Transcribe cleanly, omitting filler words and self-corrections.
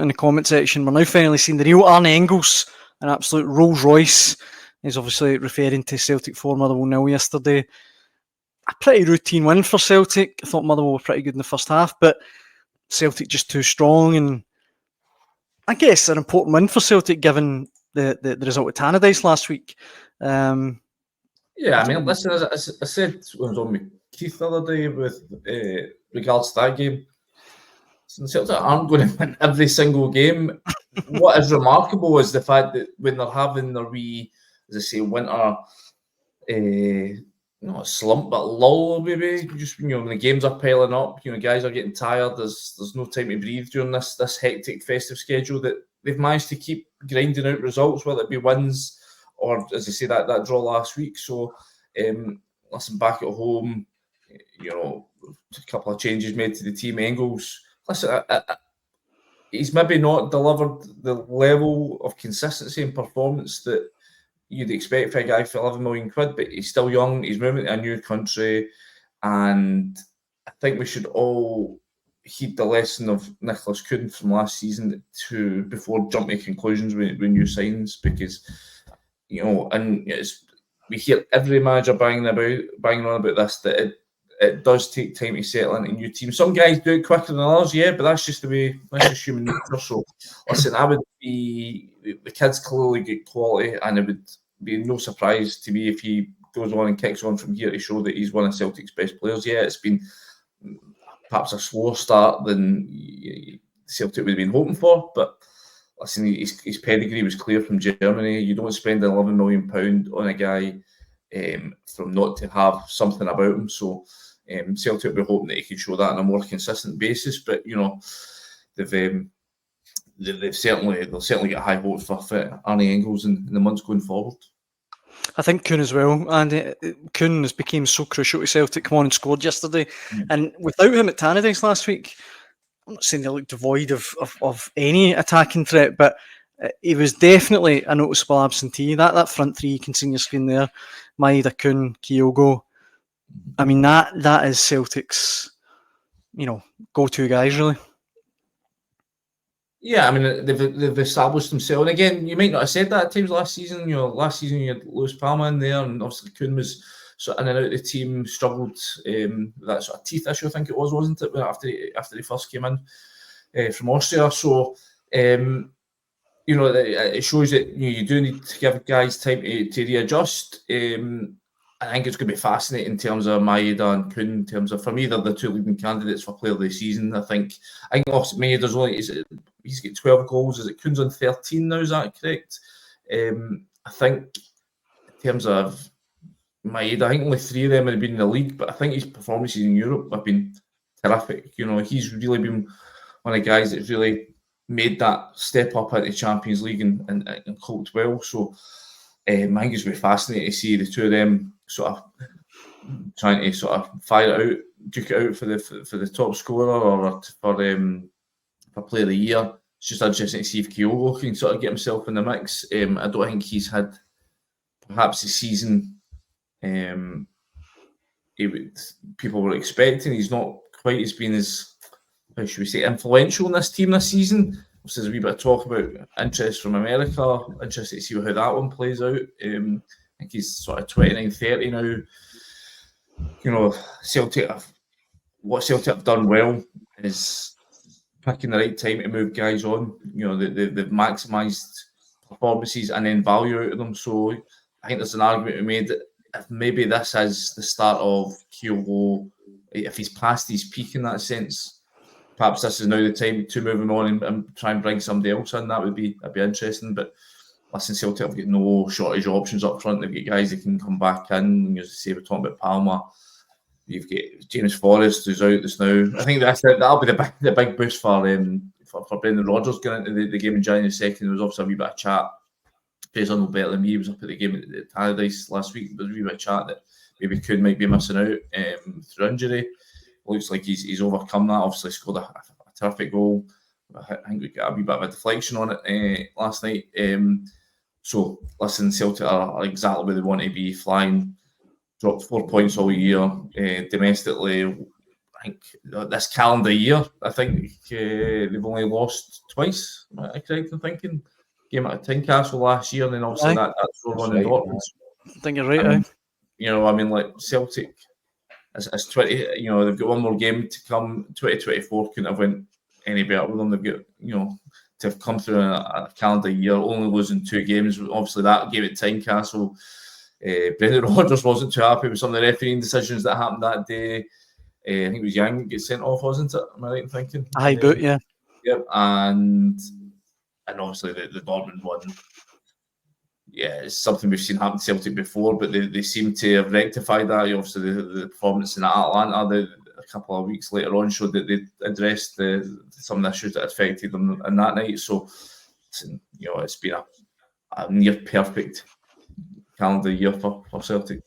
in the comment section, we're now finally seeing the real Arne Engels, an absolute Rolls Royce. He's obviously referring to Celtic 4, Motherwell 0 yesterday. A pretty routine win for Celtic. I thought Motherwell were pretty good in the first half, but Celtic just too strong, and I guess an important win for Celtic given the result of Tannadice last week. Yeah, I mean, listen, as I said when I was on with Keith the other day with regards to that game, Celtic aren't going to win every single game. What is remarkable is the fact that when they're having their wee, as I say, winter, not a slump, but lull maybe, just when the games are piling up, guys are getting tired, there's no time to breathe during this hectic festive schedule, that they've managed to keep grinding out results, whether it be wins or, as I say, that draw last week. So, listen, back at home, a couple of changes made to the team. Engels, listen, he's maybe not delivered the level of consistency and performance that you'd expect for a guy for 11 million quid, but he's still young, he's moving to a new country, and I think we should all heed the lesson of Nicholas Kuhn from last season before jumping to conclusions with new signings, because we hear every manager banging on about this, that it does take time to settle into a new team. Some guys do it quicker than others, yeah, but that's just human nature. So, listen, the kid's clearly good quality, and it would be no surprise to me if he goes on and kicks on from here to show that he's one of Celtic's best players. Yeah, it's been perhaps a slower start than Celtic would have been hoping for, but listen, his pedigree was clear from Germany. You don't spend £11 million on a guy from not to have something about him. So Celtic will be hoping that he can show that on a more consistent basis. But they'll certainly get high hopes for Arne Engels in the months going forward. I think Kuhn as well, and Kuhn has become so crucial to Celtic. Come on and scored yesterday, and without him at Tannadice last week, I'm not saying they looked devoid of any attacking threat, but he was definitely a noticeable absentee. That front three you can see on your screen there, Maeda, Kuhn, Kyogo. I mean, that is Celtic's, go-to guys, really. Yeah, I mean, they've established themselves. And again, you might not have said that at times last season. Last season you had Lewis Palmer in there, and obviously Kuhn was sort of in and out of the team, struggled with that sort of teeth issue, I think it was, wasn't it, after he first came in from Austria. So, it shows that you do need to give guys time to readjust. I think it's going to be fascinating in terms of Maeda and Kuhn, in terms of, for me, they're the two leading candidates for player of the season. I think Maeda's he's got 12 goals. Is it Kuhn's on 13 now? Is that correct? I think in terms of Maeda, I think only 3 of them have been in the league, but I think his performances in Europe have been terrific. He's really been one of the guys that's really made that step up into the Champions League and coped well. So I think it's going to be fascinating to see the two of them sort of trying to sort of fire it out, duke it out for the top scorer or for player of the year. It's just interesting to see if Kyogo can sort of get himself in the mix. I don't think he's had perhaps the season people were expecting. He's not quite as been as, how should we say, influential in this team this season. There's a wee bit of talk about interest from America. Interested to see how that one plays out. I think he's sort of 29, 30 now. Celtic have done well is picking the right time to move guys on. They've maximised performances and then value out of them. So I think there's an argument to be made that if maybe this is the start of Kyogo, if he's past his peak in that sense, perhaps this is now the time to move him on and try and bring somebody else in. That'd be interesting. But listen, Celtic have got no shortage of options up front. They've got guys that can come back in. As I say, we're talking about Palmer. You've got James Forrest, who's out just now. I think that'll be the big boost for Brendan Rodgers going into the game in January 2nd. There was obviously a wee bit of chat. Jason will better than me. He was up at the game at Tannadice last week. There was a wee bit of chat that maybe Kuhn might be missing out through injury. Looks like he's overcome that. Obviously scored a terrific goal. I think we got a wee bit of a deflection on it last night. So listen, Celtic are exactly where they want to be, flying. Dropped 4 points all year domestically. I think this calendar year, I think they've only lost twice. Am I correct in thinking? Game at Tynecastle last year, and then obviously that 4-1 in Dortmund. I think you're right. I mean, like Celtic, as 20, they've got one more game to come. 2024 couldn't have went any better with them. They've got, to have come through a calendar year, only losing 2 games. Obviously, that game at Tynecastle, Brendan Rodgers wasn't too happy with some of the refereeing decisions that happened that day. I think it was Young get sent off, wasn't it? Am I right in thinking? Aye, boot, yeah. Yep, and obviously the Dortmund one. Yeah, it's something we've seen happen to Celtic before, but they seem to have rectified that. Obviously, the performance in Atlanta a couple of weeks later on showed that they addressed some of the issues that affected them in that night. So, it's been a near perfect calendar year for Celtic.